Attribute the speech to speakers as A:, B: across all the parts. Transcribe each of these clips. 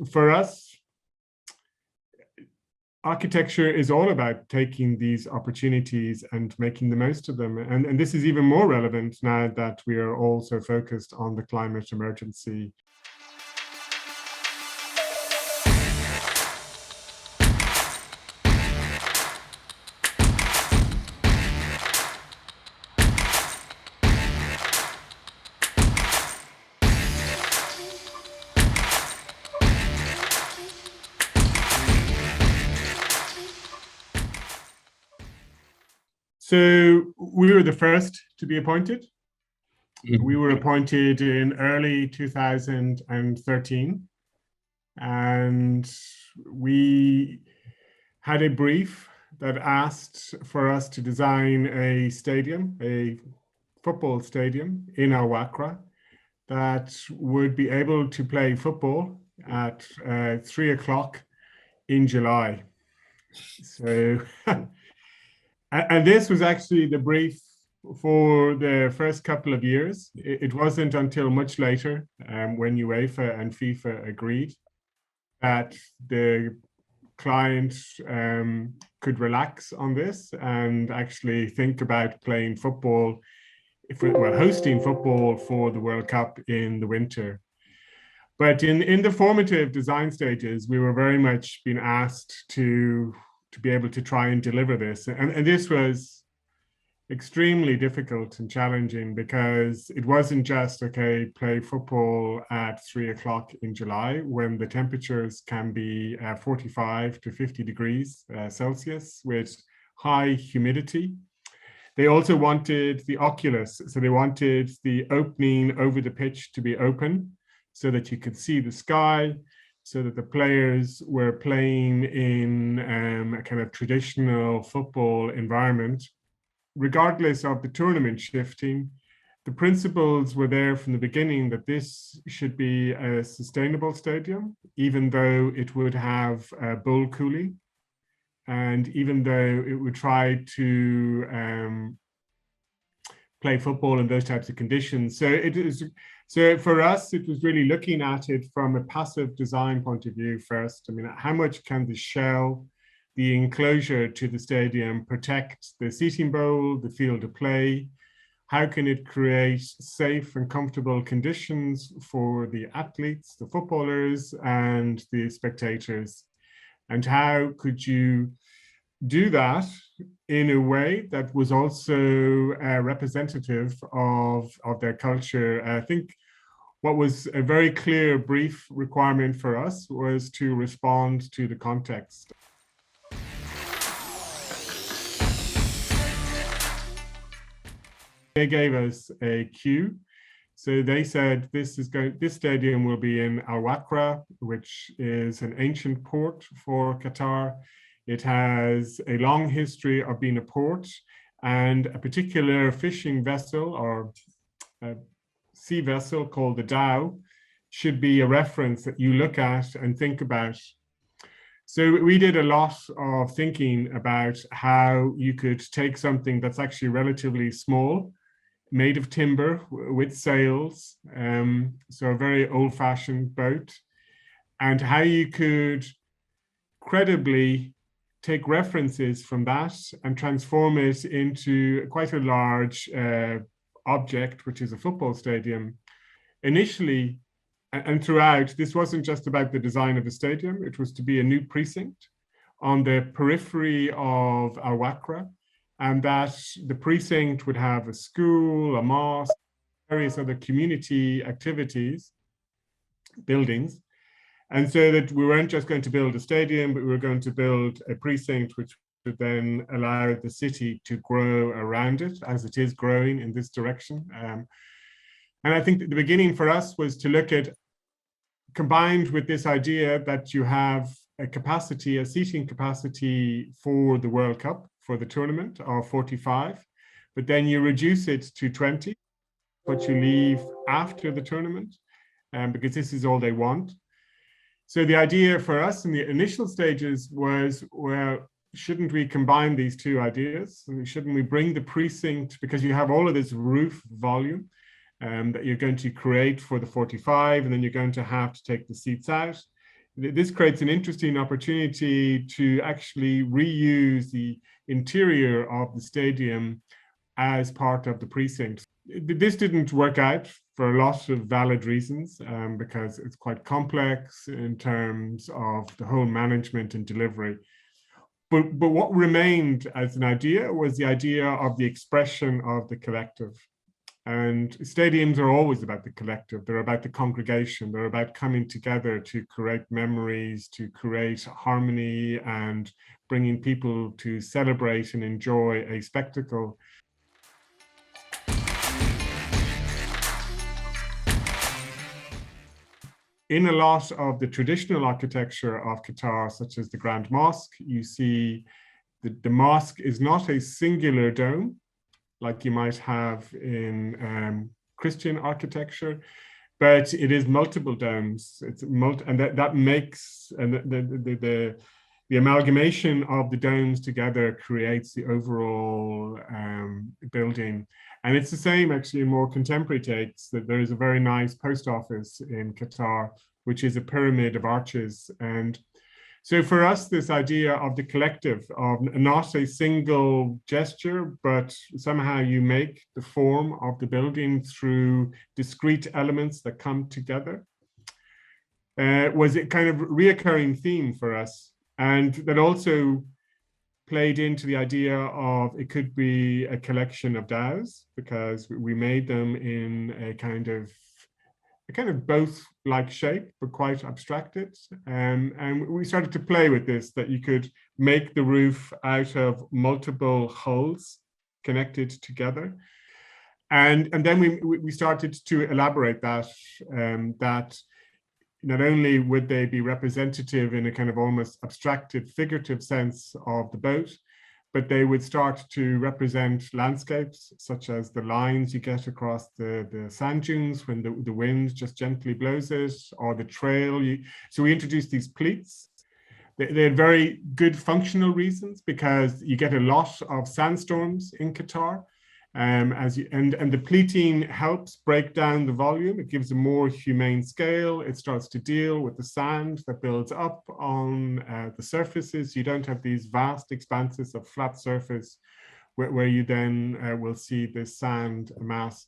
A: for us, architecture is all about taking these opportunities and making the most of them. And this is even more relevant now that we are also focused on the climate emergency. So we were the first to be appointed. We were appointed in early 2013, and we had a brief that asked for us to design a stadium, a football stadium in Al Wakrah that would be able to play football at 3 o'clock in July. So and this was actually the brief for the first couple of years. It wasn't until much later when UEFA and FIFA agreed that the client could relax on this and actually think about playing football, hosting football for the World Cup in the winter. But in the formative design stages, we were very much being asked to be able to try and deliver this. And this was extremely difficult and challenging because it wasn't just, okay, play football at 3 o'clock in July when the temperatures can be 45 to 50 degrees Celsius with high humidity. They also wanted the oculus. So they wanted the opening over the pitch to be open so that you could see the sky, so that the players were playing in a kind of traditional football environment. Regardless of the tournament shifting, the principles were there from the beginning that this should be a sustainable stadium, even though it would have bull cooling, and even though it would try to play football in those types of conditions. So for us, it was really looking at it from a passive design point of view first. I mean, how much can the shell, the enclosure to the stadium protect the seating bowl, the field of play? How can it create safe and comfortable conditions for the athletes, the footballers, and the spectators? And how could you do that in a way that was also representative of their culture? I think what was a very clear brief requirement for us was to respond to the context. They gave us a cue. So they said this stadium will be in Al Wakrah, which is an ancient port for Qatar. It has a long history of being a port, and a particular fishing vessel or a sea vessel called the dhow should be a reference that you look at and think about. So we did a lot of thinking about how you could take something that's actually relatively small, made of timber with sails, so a very old-fashioned boat, and how you could credibly take references from that and transform it into quite a large object, which is a football stadium. Initially and throughout, this wasn't just about the design of the stadium, it was to be a new precinct on the periphery of Al Wakrah, and that the precinct would have a school, a mosque, various other community activities, buildings. And so that we weren't just going to build a stadium, but we were going to build a precinct which would then allow the city to grow around it as it is growing in this direction. And I think that the beginning for us was to look at, combined with this idea that you have a capacity, a seating capacity for the World Cup, for the tournament of 45, but then you reduce it to 20, but you leave after the tournament, because this is all they want. So the idea for us in the initial stages was, well, shouldn't we combine these two ideas? Shouldn't we bring the precinct, because you have all of this roof volume that you're going to create for the 45, and then you're going to have to take the seats out. this creates an interesting opportunity to actually reuse the interior of the stadium as part of the precinct. This didn't work out for a lot of valid reasons, because it's quite complex in terms of the whole management and delivery. But what remained as an idea was the idea of the expression of the collective. And stadiums are always about the collective. They're about the congregation. They're about coming together to create memories, to create harmony, and bringing people to celebrate and enjoy a spectacle. In a lot of the traditional architecture of Qatar, such as the Grand Mosque, you see the mosque is not a singular dome, like you might have in Christian architecture, but it is multiple domes. It's and that makes the amalgamation of the domes together creates the overall building. And it's the same actually in more contemporary takes, that there is a very nice post office in Qatar, which is a pyramid of arches. And so for us, this idea of the collective, of not a single gesture, but somehow you make the form of the building through discrete elements that come together, was a kind of reoccurring theme for us. And that also played into the idea of it could be a collection of dhows, because we made them in a kind of both like shape, but quite abstracted. And we started to play with this, that you could make the roof out of multiple holes connected together. And then we started to elaborate that, that not only would they be representative in a kind of almost abstracted, figurative sense of the boat, but they would start to represent landscapes, such as the lines you get across the sand dunes when the wind just gently blows it, or the trail. So we introduced these pleats. They had very good functional reasons, because you get a lot of sandstorms in Qatar. And the pleating helps break down the volume. It gives a more humane scale. It starts to deal with the sand that builds up on the surfaces. You don't have these vast expanses of flat surface where you then will see this sand mass.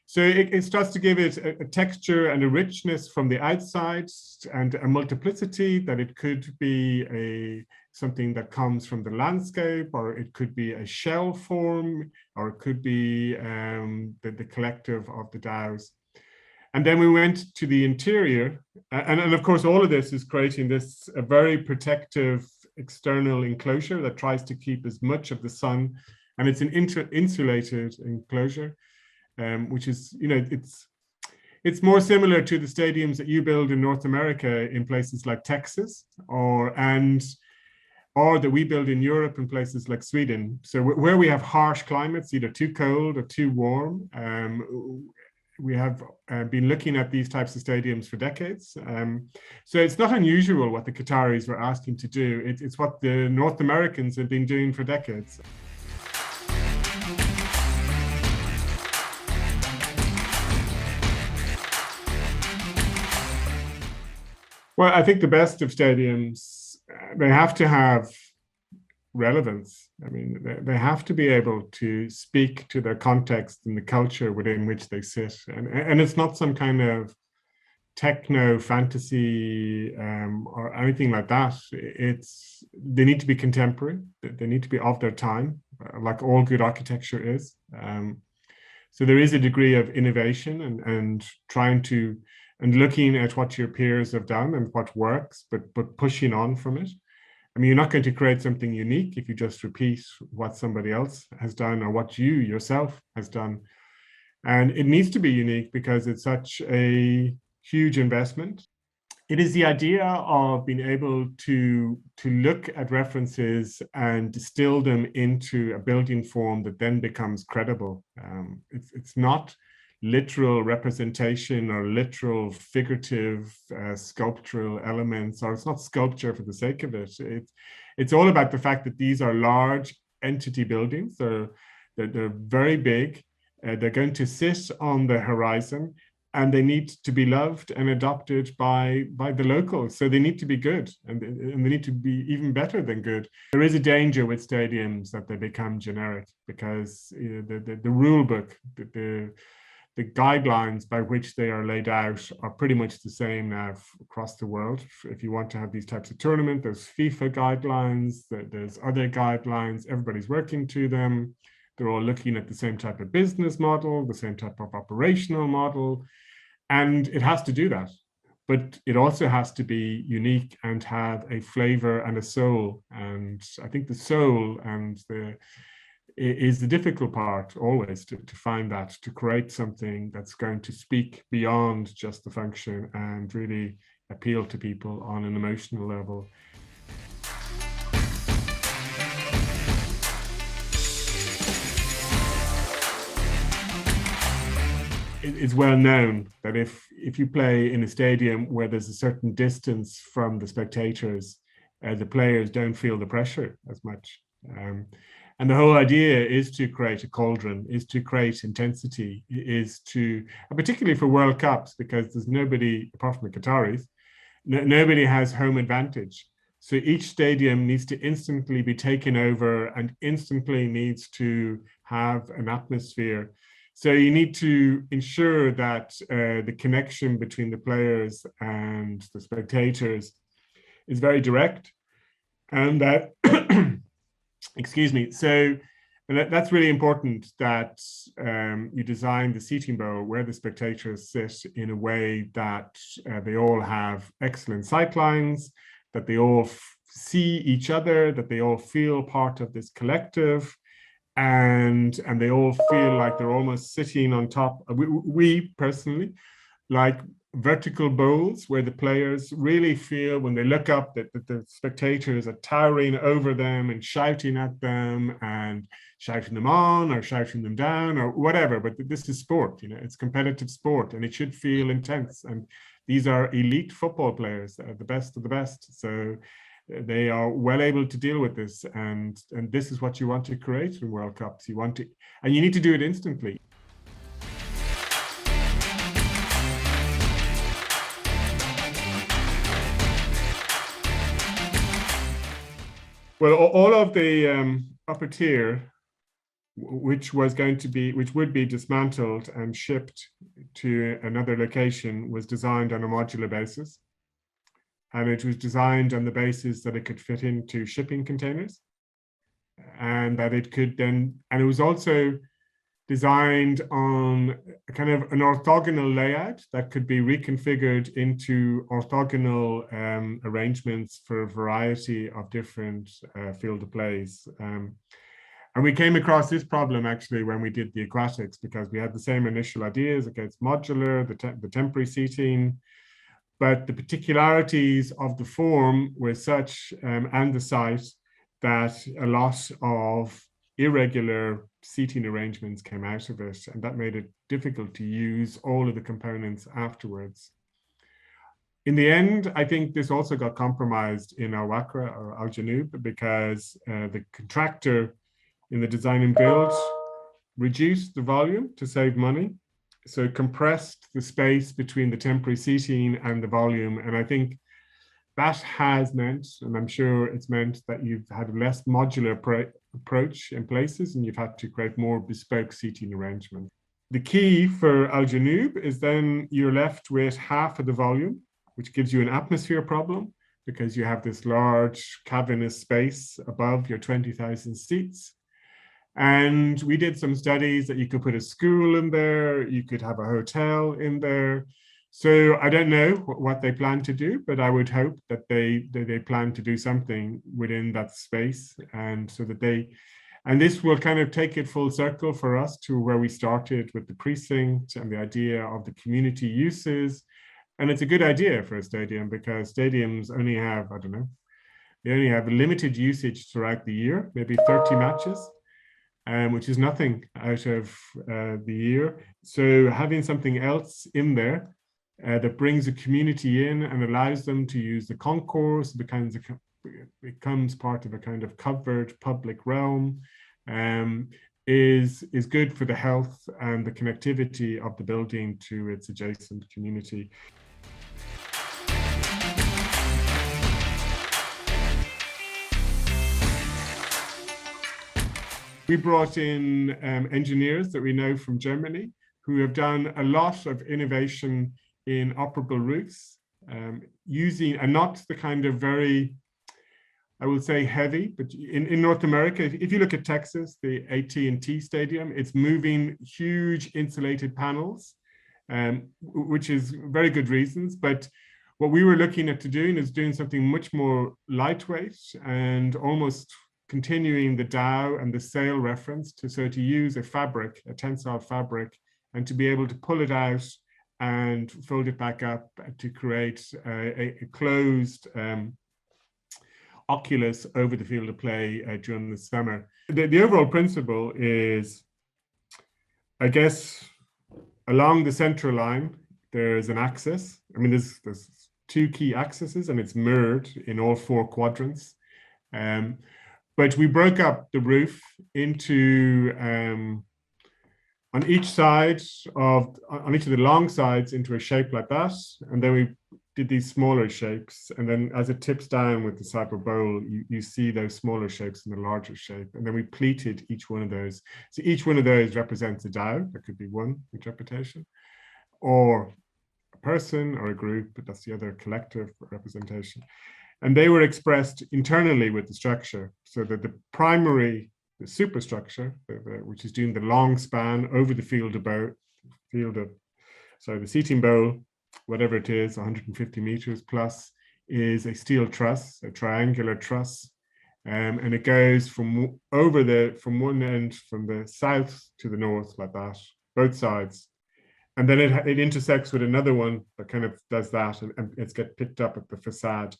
A: So it starts to give it a texture and a richness from the outside, and a multiplicity, that it could be something that comes from the landscape, or it could be a shell form, or it could be the collective of the dhows. And then we went to the interior, and of course all of this is creating this a very protective external enclosure that tries to keep as much of the sun, and it's an insulated enclosure, which is, it's more similar to the stadiums that you build in North America in places like Texas, or that we build in Europe in places like Sweden. So where we have harsh climates, either too cold or too warm, we have been looking at these types of stadiums for decades. So it's not unusual what the Qataris were asking to do. It's what the North Americans have been doing for decades. Well, I think the best of stadiums, they have to have relevance. I mean, they have to be able to speak to their context and the culture within which they sit. And it's not some kind of techno fantasy or anything like that. They need to be contemporary. They need to be of their time, like all good architecture is. So there is a degree of innovation and trying to, and looking at what your peers have done and what works, but pushing on from it. I mean, you're not going to create something unique if you just repeat what somebody else has done or what you yourself has done. And it needs to be unique because it's such a huge investment. It is the idea of being able to look at references and distill them into a building form that then becomes credible. It's not literal representation or literal figurative sculptural elements, or it's not sculpture for the sake of it. It's all about the fact that these are large entity buildings. They're very big. They're going to sit on the horizon. and they need to be loved and adopted by the locals. So they need to be good, and they need to be even better than good. There is a danger with stadiums that they become generic, because the rule book, the guidelines by which they are laid out are pretty much the same now across the world. If you want to have these types of tournament, there's FIFA guidelines, there's other guidelines, everybody's working to them. They're all looking at the same type of business model, the same type of operational model, and it has to do that. But it also has to be unique and have a flavor and a soul. And I think the soul is the difficult part always, to find that, to create something that's going to speak beyond just the function and really appeal to people on an emotional level. It's well known that if you play in a stadium where there's a certain distance from the spectators, the players don't feel the pressure as much. And the whole idea is to create a cauldron, is to create intensity, is to, and particularly for World Cups, because there's nobody, apart from the Qataris, nobody has home advantage. So each stadium needs to instantly be taken over and instantly needs to have an atmosphere. So you need to ensure that the connection between the players and the spectators is very direct, and that excuse me. So that's really important, that you design the seating bowl where the spectators sit in a way that they all have excellent sight lines, that they all see each other, that they all feel part of this collective, and they all feel like they're almost sitting on top. We personally like vertical bowls where the players really feel, when they look up, that the spectators are towering over them and shouting at them and shouting them on or shouting them down or whatever. But this is sport, it's competitive sport, and it should feel intense. And these are elite football players, the best of the best. So they are well able to deal with this, and this is what you want to create in World Cups. You want to, and you need to do it instantly. Well, all of the upper tier, which would be dismantled and shipped to another location, was designed on a modular basis. And it was designed on the basis that it could fit into shipping containers, and that it could then, and it was also designed on a kind of an orthogonal layout that could be reconfigured into orthogonal arrangements for a variety of different field of plays. And we came across this problem actually when we did the aquatics, because we had the same initial ideas. Okay, it's modular, the temporary seating, but the particularities of the form were such, and the site, that a lot of irregular seating arrangements came out of it, and that made it difficult to use all of the components afterwards. In the end, I think this also got compromised in our Wakrah or Al Janoub, because the contractor in the design and build reduced the volume to save money. So it compressed the space between the temporary seating and the volume. And I think that has meant, and I'm sure it's meant, that you've had a less modular approach in places, and you've had to create more bespoke seating arrangement. The key for Al Janoub is then you're left with half of the volume, which gives you an atmosphere problem, because you have this large cavernous space above your 20,000 seats. And we did some studies that you could put a school in there, you could have a hotel in there. So I don't know what they plan to do, but I would hope that they plan to do something within that space, and so that and this will kind of take it full circle for us to where we started with the precinct and the idea of the community uses. And it's a good idea for a stadium, because stadiums only have, I don't know, they only have limited usage throughout the year, maybe 30 matches. Which is nothing out of the year. So having something else in there that brings the community in and allows them to use the concourse, becomes part of a kind of covered public realm, is good for the health and the connectivity of the building to its adjacent community. We brought in engineers that we know from Germany who have done a lot of innovation in operable roofs, using, and not the kind of very, I will say heavy, but in North America, if you look at Texas, the AT&T Stadium, it's moving huge insulated panels, which is very good reasons. But what we were looking at doing is doing something much more lightweight and almost continuing the dhow and the sail reference to use a fabric, a tensile fabric, and to be able to pull it out and fold it back up to create a closed oculus over the field of play during the summer. The overall principle is, I guess, along the central line, there's an axis. I mean, there's two key axes, and it's mirrored in all four quadrants. But we broke up the roof into, on each of the long sides, into a shape like that. And then we did these smaller shapes. And then as it tips down with the cyber bowl, you see those smaller shapes in the larger shape. And then we pleated each one of those. So each one of those represents a dhow. That could be one interpretation, or a person or a group, but that's the other collective representation. And they were expressed internally with the structure, so that the primary, the superstructure, which is doing the long span over the the seating bowl, whatever it is, 150 meters plus, is a steel truss, a triangular truss, and it goes from one end, from the south to the north, like that, both sides. And then it intersects with another one that kind of does that, and it's get picked up at the facade.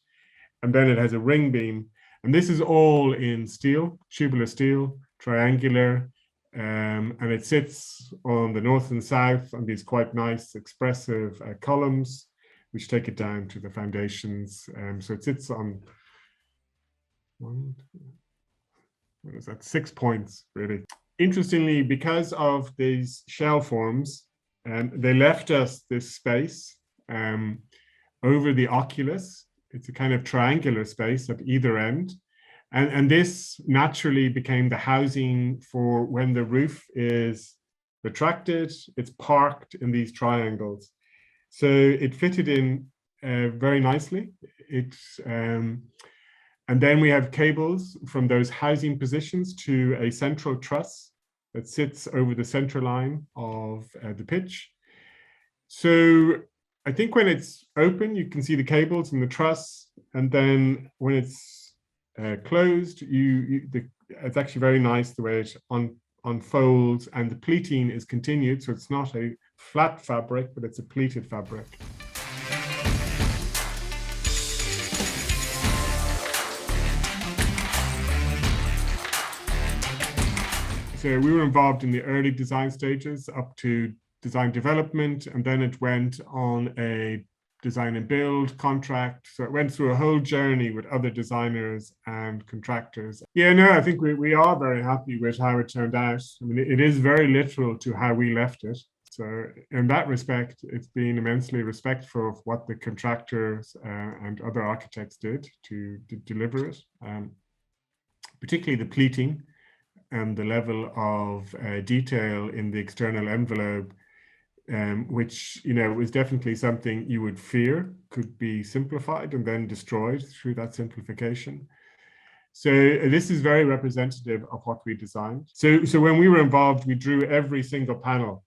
A: And then it has a ring beam. And this is all in steel, tubular steel, triangular. And it sits on the north and south on these quite nice, expressive columns, which take it down to the foundations. So it sits on 6 points, really. Interestingly, because of these shell forms, they left us this space over the oculus. It's a kind of triangular space at either end. And this naturally became the housing for when the roof is retracted, it's parked in these triangles. So it fitted in very nicely. And then we have cables from those housing positions to a central truss that sits over the center line of the pitch. So I think when it's open, you can see the cables and the truss, and then when it's closed, it's actually very nice the way it unfolds, and the pleating is continued, so it's not a flat fabric, but it's a pleated fabric. So we were involved in the early design stages up to design development, and then it went on a design and build contract. So it went through a whole journey with other designers and contractors. Yeah, no, I think we are very happy with how it turned out. I mean, it is very literal to how we left it. So in that respect, it's been immensely respectful of what the contractors and other architects did to deliver it, particularly the pleating and the level of detail in the external envelope, which, was definitely something you would fear could be simplified and then destroyed through that simplification. So this is very representative of what we designed. So when we were involved, we drew every single panel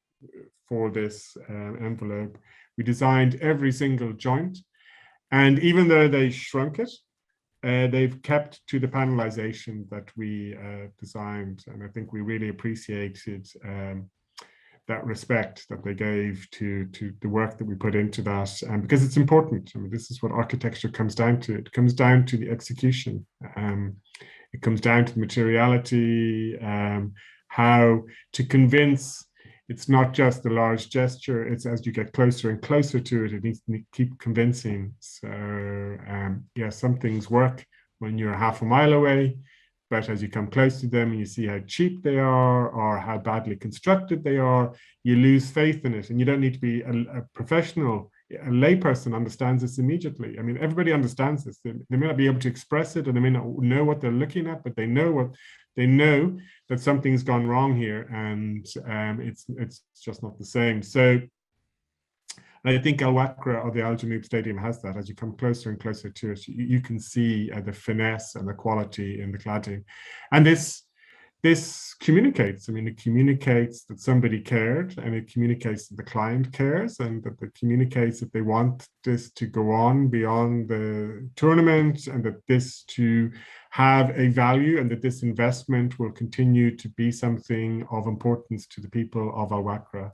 A: for this envelope. We designed every single joint. And even though they shrunk it, they've kept to the panelization that we designed. And I think we really appreciated that respect that they gave to the work that we put into that, because it's important. I mean, this is what architecture comes down to. It comes down to the execution. It comes down to the materiality, how to convince. It's not just the large gesture. It's as you get closer and closer to it, it needs to keep convincing. So yeah, some things work when you're half a mile away, but as you come close to them and you see how cheap they are or how badly constructed they are, you lose faith in it. And you don't need to be a professional. A layperson understands this immediately. I mean, everybody understands this. They may not be able to express it, and they may not know what they're looking at, but they know that something's gone wrong here, and it's just not the same. So I think Al Wakrah, or the Al Janoub Stadium, has that. As you come closer and closer to it, you can see the finesse and the quality in the cladding. And this communicates. I mean, it communicates that somebody cared, and it communicates that the client cares, and that it communicates that they want this to go on beyond the tournament, and that this to have a value, and that this investment will continue to be something of importance to the people of Al Wakrah.